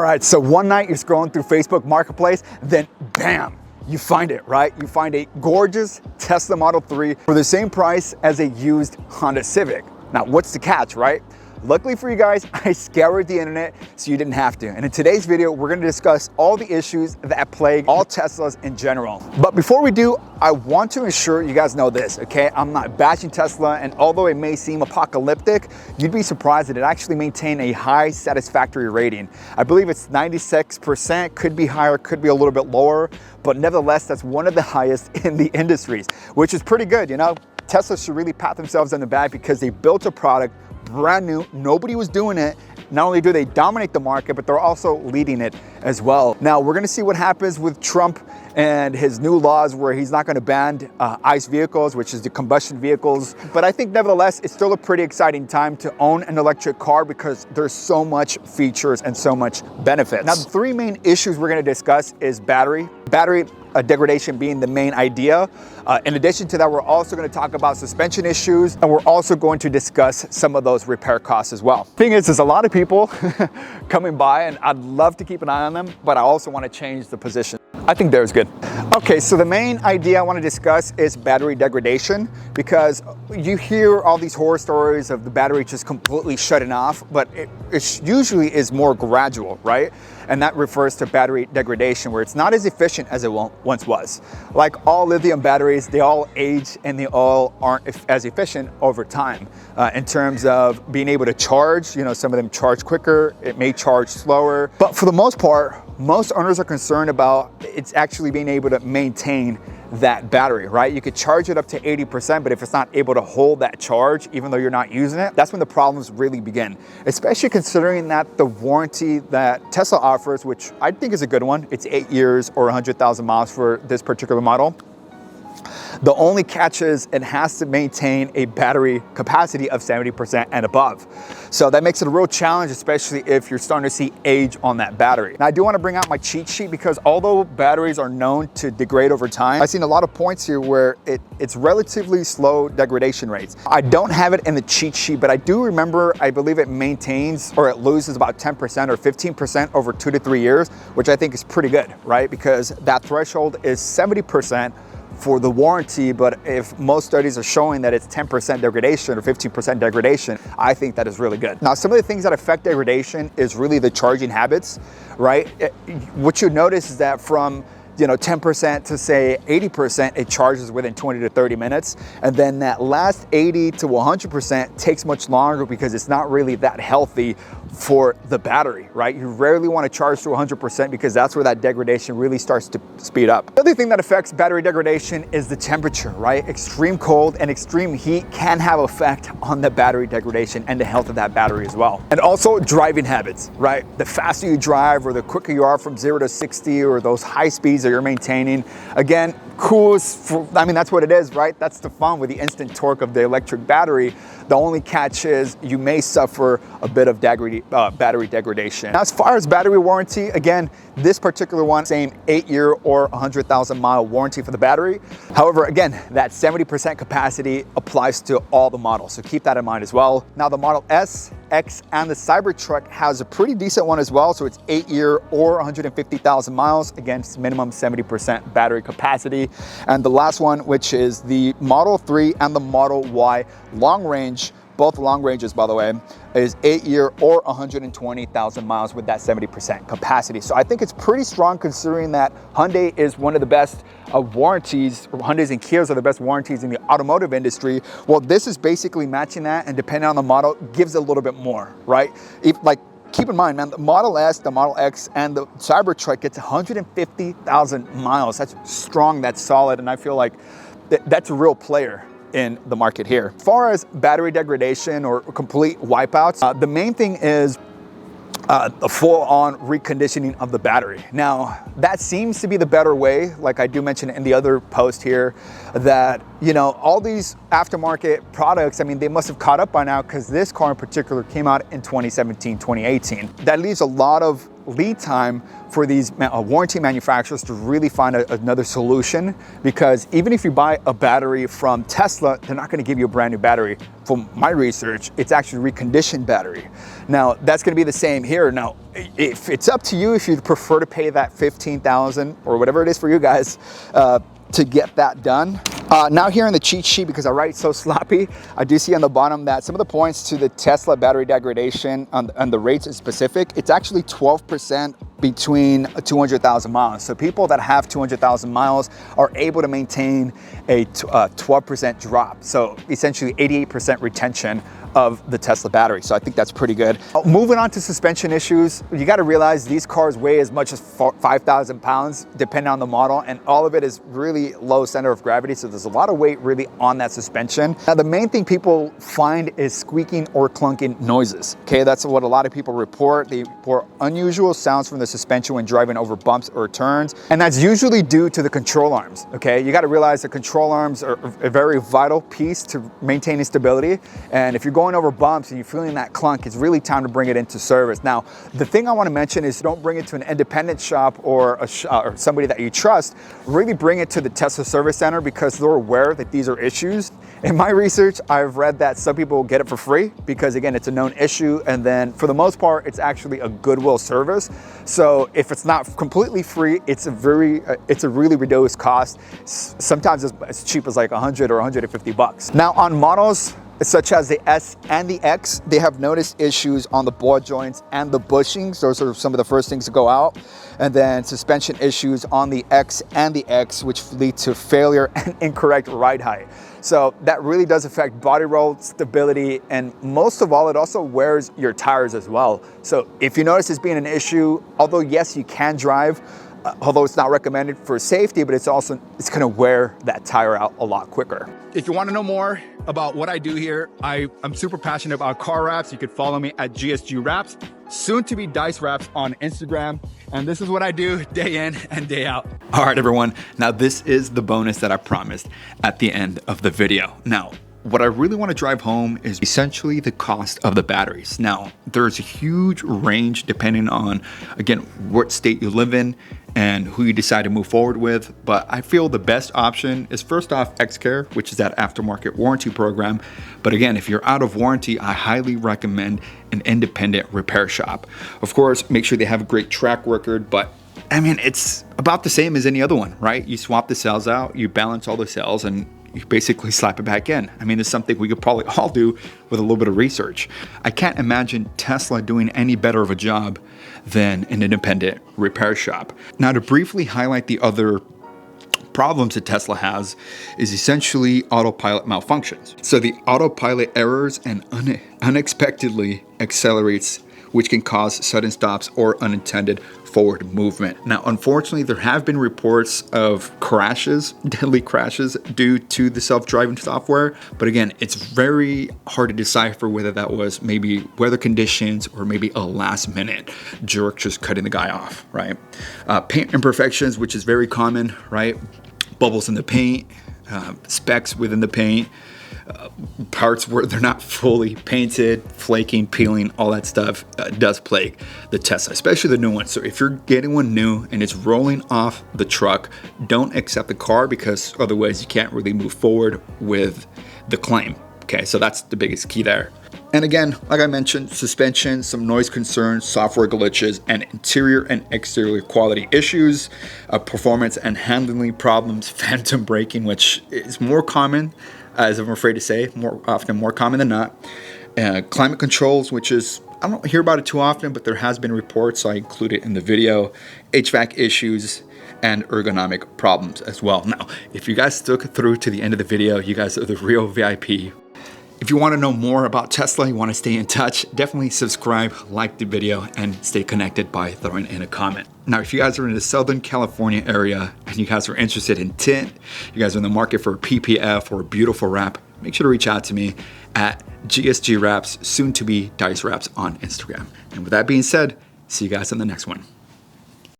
All right, so one night you're scrolling through Facebook Marketplace, then bam, you find it, right? You find a gorgeous Tesla Model 3 for the same price as a used Honda Civic. Now, what's the catch, right? Luckily for you guys, I scoured the internet so you didn't have to. And in today's video, we're gonna discuss all the issues that plague all Teslas in general. But before we do, I want to ensure you guys know this, okay? I'm not bashing Tesla, and although it may seem apocalyptic, you'd be surprised that it actually maintained a high satisfactory rating. I believe it's 96%, could be higher, could be a little bit lower, but nevertheless, that's one of the highest in the industries, which is pretty good, you know? Tesla should really pat themselves on the back because they built a product brand new, nobody was doing it. Not only do they dominate the market, but they're also leading it as well. Now, we're gonna see what happens with Trump and his new laws where he's not gonna ban ICE vehicles, which is the combustion vehicles. But I think nevertheless, it's still a pretty exciting time to own an electric car because there's so much features and so much benefits. Now, the three main issues we're gonna discuss is battery degradation being the main idea. In addition to that, we're also going to talk about suspension issues, and we're also going to discuss some of those repair costs as well. Thing is, there's a lot of people coming by, and I'd love to keep an eye on them, but I also want to change the position. I think there's good. Okay, so the main idea I want to discuss is battery degradation, because you hear all these horror stories of the battery just completely shutting off, but it usually is more gradual, right? And that refers to battery degradation, where it's not as efficient as it once was. Like all lithium batteries, they all age and they all aren't as efficient over time in terms of being able to charge. You know, some of them charge quicker, it may charge slower, but for the most part, most owners are concerned about it's actually being able to maintain that battery, right? You could charge it up to 80%, but if it's not able to hold that charge, even though you're not using it, that's when the problems really begin. Especially considering that the warranty that Tesla offers, which I think is a good one, it's 8 years or 100,000 miles for this particular model. The only catch is it has to maintain a battery capacity of 70% and above. So that makes it a real challenge, especially if you're starting to see age on that battery. Now, I do want to bring out my cheat sheet because although batteries are known to degrade over time, I've seen a lot of points here where it's relatively slow degradation rates. I don't have it in the cheat sheet, but I do remember, I believe it maintains or it loses about 10% or 15% over 2 to 3 years, which I think is pretty good, right? Because that threshold is 70% for the warranty, but if most studies are showing that it's 10% degradation or 15% degradation, I think that is really good. Now, some of the things that affect degradation is really the charging habits, right? What you notice is that from 10% to say 80%, it charges within 20 to 30 minutes. And then that last 80 to 100% takes much longer because it's not really that healthy for the battery, right? You rarely want to charge to 100% because that's where that degradation really starts to speed up. The other thing that affects battery degradation is the temperature, right? Extreme cold and extreme heat can have effect on the battery degradation and the health of that battery as well. And also driving habits, right? The faster you drive or the quicker you are from 0 to 60 or those high speeds that you're maintaining, again, that's what it is, right? That's the fun with the instant torque of the electric battery. The only catch is you may suffer a bit of battery degradation. Now, as far as battery warranty, again, this particular one, same 8-year or 100,000 mile warranty for the battery. However, again, that 70% capacity applies to all the models, so keep that in mind as well. Now, the Model S, X, and the Cybertruck has a pretty decent one as well, so it's 8-year or 150,000 miles, again, minimum 70% battery capacity. And the last one, which is the Model 3 and the Model Y long range, both long ranges, by the way, is 8-year or 120,000 miles with that 70% capacity. So I think it's pretty strong considering that Hyundai is one of the best warranties, or Hyundais and Kias are the best warranties in the automotive industry. Well, this is basically matching that, and depending on the model, gives a little bit more, right? Keep in mind, man, the Model S, the Model X, and the Cybertruck gets 150,000 miles. That's strong, that's solid, and I feel like that's a real player in the market here. As far as battery degradation or complete wipeouts, the main thing is a full-on reconditioning of the battery. Now, that seems to be the better way, like I do mention in the other post here, that, all these aftermarket products, they must have caught up by now because this car in particular came out in 2017, 2018. That leaves a lot of lead time for these warranty manufacturers to really find another solution, because even if you buy a battery from Tesla, they're not going to give you a brand new battery. From my research, it's actually reconditioned battery. Now, that's going to be the same here. Now, if it's up to you, if you'd prefer to pay that $15,000 or whatever it is for you guys to get that done. Now here in the cheat sheet, because I write so sloppy, I do see on the bottom that some of the points to the Tesla battery degradation on the rates is specific. It's actually 12% between 200,000 miles. So people that have 200,000 miles are able to maintain a 12% drop. So essentially 88% retention of the Tesla battery. So I think that's pretty good. Moving on to suspension issues, you got to realize these cars weigh as much as 5,000 pounds, depending on the model, and all of it is really low center of gravity. So there's a lot of weight really on that suspension. Now, the main thing people find is squeaking or clunking noises. Okay, that's what a lot of people report. They report unusual sounds from the suspension when driving over bumps or turns, and that's usually due to the control arms. Okay, you got to realize the control arms are a very vital piece to maintaining stability, and if you're going over bumps and you're feeling that clunk, it's really time to bring it into service. Now, the thing I want to mention is don't bring it to an independent shop or or somebody that you trust. Really bring it to the Tesla service center, because they're aware that these are issues. In my research, I've read that some people get it for free because, again, it's a known issue, and then for the most part, it's actually a goodwill service. So if it's not completely free, it's a really reduced cost. Sometimes it's as cheap as like 100 or 150 bucks. Now, on models such as the S and the X, they have noticed issues on the ball joints and the bushings. Those are some of the first things to go out. And then suspension issues on the X and the X, which lead to failure and incorrect ride height. So that really does affect body roll stability, and most of all, it also wears your tires as well. So if you notice this being an issue, although yes, you can drive, although it's not recommended for safety, but it's gonna wear that tire out a lot quicker. If you wanna know more about what I do here, I'm super passionate about car wraps. You could follow me at GSG Wraps, soon to be Dice Wraps on Instagram. And this is what I do day in and day out. All right, everyone. Now this is the bonus that I promised at the end of the video. Now, what I really want to drive home is essentially the cost of the batteries. Now, there's a huge range depending on, again, what state you live in and who you decide to move forward with. But I feel the best option is, first off, XCare, which is that aftermarket warranty program. But again, if you're out of warranty, I highly recommend an independent repair shop. Of course, make sure they have a great track record, but I mean, it's about the same as any other one, right? You swap the cells out, you balance all the cells, and you basically slap it back in. I mean, it's something we could probably all do with a little bit of research. I can't imagine Tesla doing any better of a job than an independent repair shop. Now, to briefly highlight the other problems that Tesla has is essentially autopilot malfunctions. So the autopilot errors and unexpectedly accelerates, which can cause sudden stops or unintended forward movement. Now, unfortunately, there have been reports of crashes, deadly crashes due to the self-driving software. But again, it's very hard to decipher whether that was maybe weather conditions or maybe a last minute jerk just cutting the guy off, right? Paint imperfections, which is very common, right? Bubbles in the paint, specks within the paint, parts where they're not fully painted, flaking, peeling, all that stuff does plague the Tesla, especially the new ones. So if you're getting one new and it's rolling off the truck, don't accept the car, because otherwise you can't really move forward with the claim. Okay, so that's the biggest key there. And again, like I mentioned, suspension, some noise concerns, software glitches, and interior and exterior quality issues, performance and handling problems, phantom braking, which is more common, as I'm afraid to say, more common than not. Climate controls, which is, I don't hear about it too often, but there has been reports, so I include it in the video. HVAC issues and ergonomic problems as well. Now, if you guys stuck through to the end of the video, you guys are the real VIP. If you want to know more about Tesla, you want to stay in touch, definitely subscribe, like the video, and stay connected by throwing in a comment. Now, if you guys are in the Southern California area and you guys are interested in tint, you guys are in the market for a PPF or a beautiful wrap, make sure to reach out to me at GSG Wraps, soon to be Dice Wraps on Instagram. And with that being said, see you guys in the next one.